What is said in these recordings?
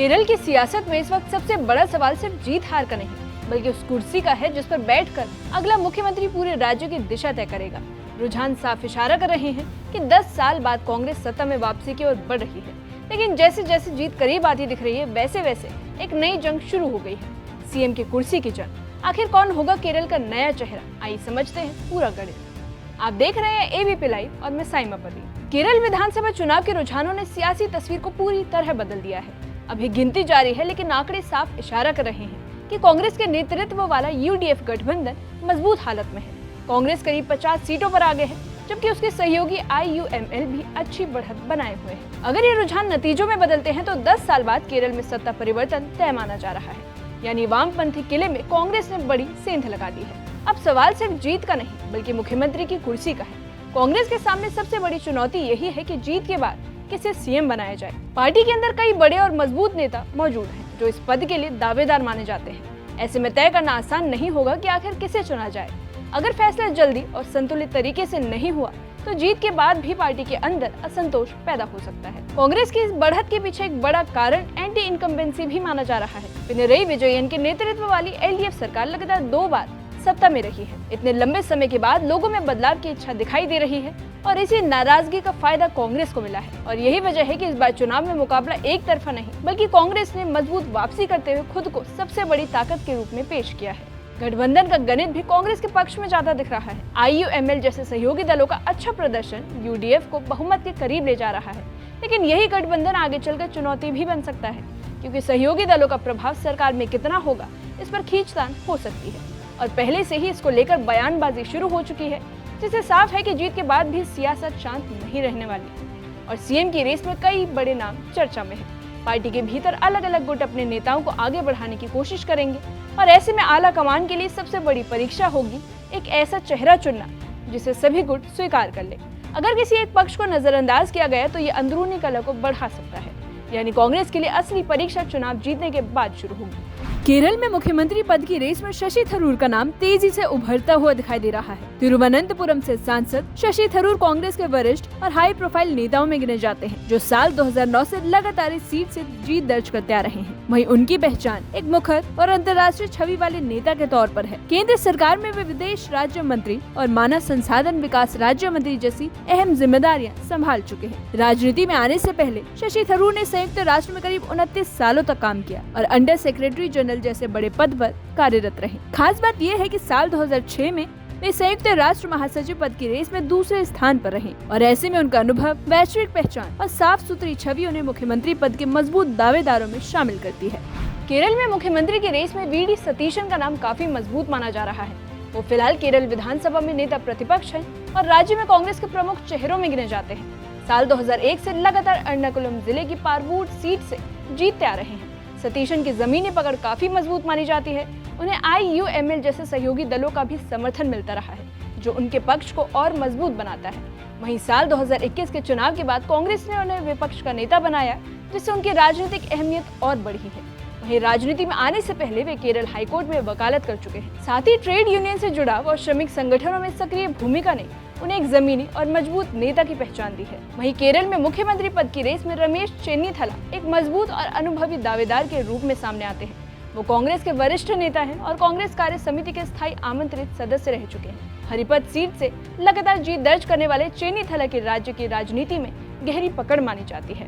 केरल की सियासत में इस वक्त सबसे बड़ा सवाल सिर्फ जीत हार का नहीं, बल्कि उस कुर्सी का है जिस पर बैठकर अगला मुख्यमंत्री पूरे राज्य की दिशा तय करेगा। रुझान साफ इशारा कर रहे हैं कि 10 साल बाद कांग्रेस सत्ता में वापसी की ओर बढ़ रही है, लेकिन जैसे जैसे जीत करीब आती दिख रही है, वैसे वैसे एक नई जंग शुरू हो गई है, सीएम की कुर्सी की जंग। आखिर कौन होगा केरल का नया चेहरा, आइए समझते हैं पूरा गणित। आप देख रहे हैं एबीपी लाइव और मैं साइमा परी। केरल विधानसभा चुनाव के रुझानों ने सियासी तस्वीर को पूरी तरह बदल दिया है। अभी गिनती जारी है, लेकिन आंकड़े साफ इशारा कर रहे हैं कि कांग्रेस के नेतृत्व वाला यूडीएफ गठबंधन मजबूत हालत में है। कांग्रेस करीब 50 सीटों पर आगे है, जबकि उसके सहयोगी आईयूएमएल भी अच्छी बढ़त बनाए हुए हैं। अगर ये रुझान नतीजों में बदलते हैं तो 10 साल बाद केरल में सत्ता परिवर्तन तय माना जा रहा है, यानी वामपंथी किले में कांग्रेस ने बड़ी सेंध लगा दी है। अब सवाल सिर्फ जीत का नहीं, बल्कि मुख्यमंत्री की कुर्सी का है। कांग्रेस के सामने सबसे बड़ी चुनौती यही है कि जीत के बाद किसे सीएम बनाया जाए। पार्टी के अंदर कई बड़े और मजबूत नेता मौजूद हैं, जो इस पद के लिए दावेदार माने जाते हैं। ऐसे में तय करना आसान नहीं होगा कि आखिर किसे चुना जाए। अगर फैसला जल्दी और संतुलित तरीके से नहीं हुआ तो जीत के बाद भी पार्टी के अंदर असंतोष पैदा हो सकता है। कांग्रेस की इस बढ़त के पीछे एक बड़ा कारण एंटी इनकम्बेंसी भी माना जा रहा है। पिनरई विजयन के नेतृत्व वाली एलडीएफ सरकार लगातार 2 बार सत्ता में रही है। इतने लंबे समय के बाद लोगों में बदलाव की इच्छा दिखाई दे रही है और इसी नाराजगी का फायदा कांग्रेस को मिला है। और यही वजह है कि इस बार चुनाव में मुकाबला एक तरफा नहीं, बल्कि कांग्रेस ने मजबूत वापसी करते हुए खुद को सबसे बड़ी ताकत के रूप में पेश किया है। गठबंधन का गणित भी कांग्रेस के पक्ष में ज्यादा दिख रहा है। आईयूएमएल जैसे सहयोगी दलों का अच्छा प्रदर्शन यूडीएफ को बहुमत के करीब ले जा रहा है, लेकिन यही गठबंधन आगे चलकर चुनौती भी बन सकता है, क्योंकि सहयोगी दलों का प्रभाव सरकार में कितना होगा इस पर खींचतान हो सकती है। और पहले से ही इसको लेकर बयानबाजी शुरू हो चुकी है, जिससे साफ है कि जीत के बाद भी सियासत शांत नहीं रहने वाली और सीएम की रेस में कई बड़े नाम चर्चा में है। पार्टी के भीतर अलग अलग गुट अपने नेताओं को आगे बढ़ाने की कोशिश करेंगे और ऐसे में आला कमान के लिए सबसे बड़ी परीक्षा होगी एक ऐसा चेहरा चुनना जिसे सभी गुट स्वीकार कर ले। अगर किसी एक पक्ष को नजरअंदाज किया गया तो ये अंदरूनी कलह को बढ़ा सकता है, यानी कांग्रेस के लिए असली परीक्षा चुनाव जीतने के बाद शुरू होगी। केरल में मुख्यमंत्री पद की रेस में शशि थरूर का नाम तेजी से उभरता हुआ दिखाई दे रहा है। तिरुवनंतपुरम से सांसद शशि थरूर कांग्रेस के वरिष्ठ और हाई प्रोफाइल नेताओं में गिने जाते हैं, जो साल 2009 से लगातार इस सीट से जीत दर्ज करते आ रहे हैं। वहीं उनकी पहचान एक मुखर और अंतर्राष्ट्रीय छवि वाले नेता के तौर पर है। केंद्र सरकार में वे विदेश राज्य मंत्री और मानव संसाधन विकास राज्य मंत्री जैसी अहम जिम्मेदारियां संभाल चुके हैं। राजनीति में आने से पहले शशि थरूर ने संयुक्त राष्ट्र में करीब 29 सालों तक काम किया और अंडर सेक्रेटरी जनरल जैसे बड़े पद पर कार्यरत रहे। खास बात यह है कि साल 2006 में वे संयुक्त राष्ट्र महासचिव पद की रेस में दूसरे स्थान पर रहे और ऐसे में उनका अनुभव, वैश्विक पहचान और साफ सुथरी छवि उन्हें मुख्यमंत्री पद के मजबूत दावेदारों में शामिल करती है। केरल में मुख्यमंत्री की रेस में वीडी सतीशन का नाम काफी मजबूत माना जा रहा है। वो फिलहाल केरल विधानसभा में नेता प्रतिपक्ष है और राज्य में कांग्रेस के प्रमुख चेहरों में गिने जाते हैं। साल 2001 से लगातार एर्नाकुलम जिले की पारवूर सीट से जीतते आ रहे हैं। सतीशन की जमीनी पकड़ काफी मजबूत मानी जाती है। उन्हें आईयूएमएल जैसे सहयोगी दलों का भी समर्थन मिलता रहा है, जो उनके पक्ष को और मजबूत बनाता है। वहीं साल 2021 के चुनाव के बाद कांग्रेस ने उन्हें विपक्ष का नेता बनाया, जिससे उनकी राजनीतिक अहमियत और बढ़ी है। वहीं राजनीति में आने से पहले वे केरल हाईकोर्ट में वकालत कर चुके हैं। साथ ही ट्रेड यूनियन से जुड़ाव और श्रमिक संगठनों में सक्रिय भूमिका ने उन्हें एक जमीनी और मजबूत नेता की पहचान दी है। वहीं केरल में मुख्यमंत्री पद की रेस में रमेश चेन्नीथला एक मजबूत और अनुभवी दावेदार के रूप में सामने आते हैं। वो कांग्रेस के वरिष्ठ नेता हैं और कांग्रेस कार्य समिति के स्थायी आमंत्रित सदस्य रह चुके हैं। हरिपद सीट से लगातार जीत दर्ज करने वाले चेन्नीथला की राज्य की राजनीति में गहरी पकड़ मानी जाती है।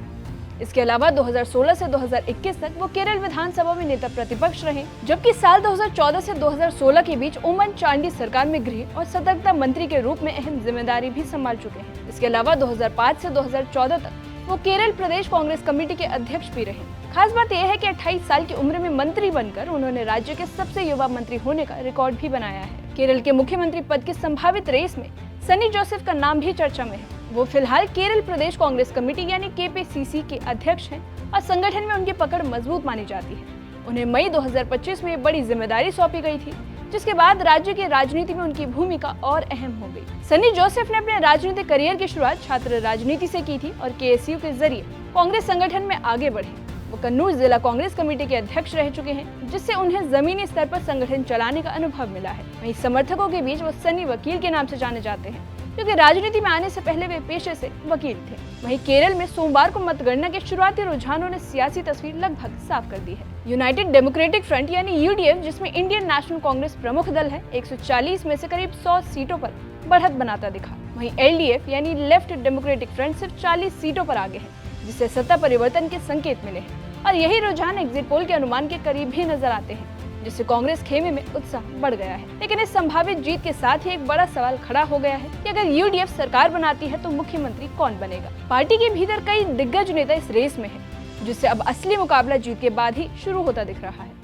इसके अलावा 2016 से 2021 तक वो केरल विधानसभा में नेता प्रतिपक्ष रहे, जबकि साल 2014 से 2016 के बीच ओमन चांडी सरकार में गृह और सतर्कता मंत्री के रूप में अहम जिम्मेदारी भी संभाल चुके हैं। इसके अलावा 2005 से 2014 तक वो केरल प्रदेश कांग्रेस कमेटी के अध्यक्ष भी रहे। खास बात यह है कि 28 साल की उम्र में मंत्री बनकर उन्होंने राज्य के सबसे युवा मंत्री होने का रिकॉर्ड भी बनाया है। केरल के मुख्यमंत्री पद की संभावित रेस में सनी जोसेफ का नाम भी चर्चा में है। वो फिलहाल केरल प्रदेश कांग्रेस कमेटी यानी केपीसीसी के अध्यक्ष हैं और संगठन में उनकी पकड़ मजबूत मानी जाती है। उन्हें मई 2025 में बड़ी जिम्मेदारी सौंपी गई थी, जिसके बाद राज्य की राजनीति में उनकी भूमिका और अहम हो गई। सनी जोसेफ ने अपने राजनीतिक करियर की शुरुआत छात्र राजनीति से की थी और केएसयू के जरिए कांग्रेस संगठन में आगे बढ़े। वो कन्नूर जिला कांग्रेस कमेटी के अध्यक्ष रह चुके हैं, जिससे उन्हें जमीनी स्तर पर संगठन चलाने का अनुभव मिला है। वहीं समर्थकों के बीच वो सनी वकील के नाम से जाने जाते हैं, क्योंकि राजनीति में आने से पहले वे पेशे से वकील थे। वहीं केरल में सोमवार को मतगणना के शुरुआती रुझानों ने सियासी तस्वीर लगभग साफ कर दी है। यूनाइटेड डेमोक्रेटिक फ्रंट यानी यूडीएफ, जिसमें इंडियन नेशनल कांग्रेस प्रमुख दल है, 140 में से करीब 100 सीटों पर बढ़त बनाता दिखा। वहीं एलडीएफ यानी लेफ्ट डेमोक्रेटिक फ्रंट सिर्फ 40 सीटों पर आगे है, जिससे सत्ता परिवर्तन के संकेत मिले हैं। और यही रुझान एग्जिट पोल के अनुमान के करीब भी नजर आते हैं, जिससे कांग्रेस खेमे में उत्साह बढ़ गया है। लेकिन इस संभावित जीत के साथ ही एक बड़ा सवाल खड़ा हो गया है कि अगर यूडीएफ सरकार बनाती है तो मुख्यमंत्री कौन बनेगा। पार्टी के भीतर कई दिग्गज नेता इस रेस में है, जिससे अब असली मुकाबला जीत के बाद ही शुरू होता दिख रहा है।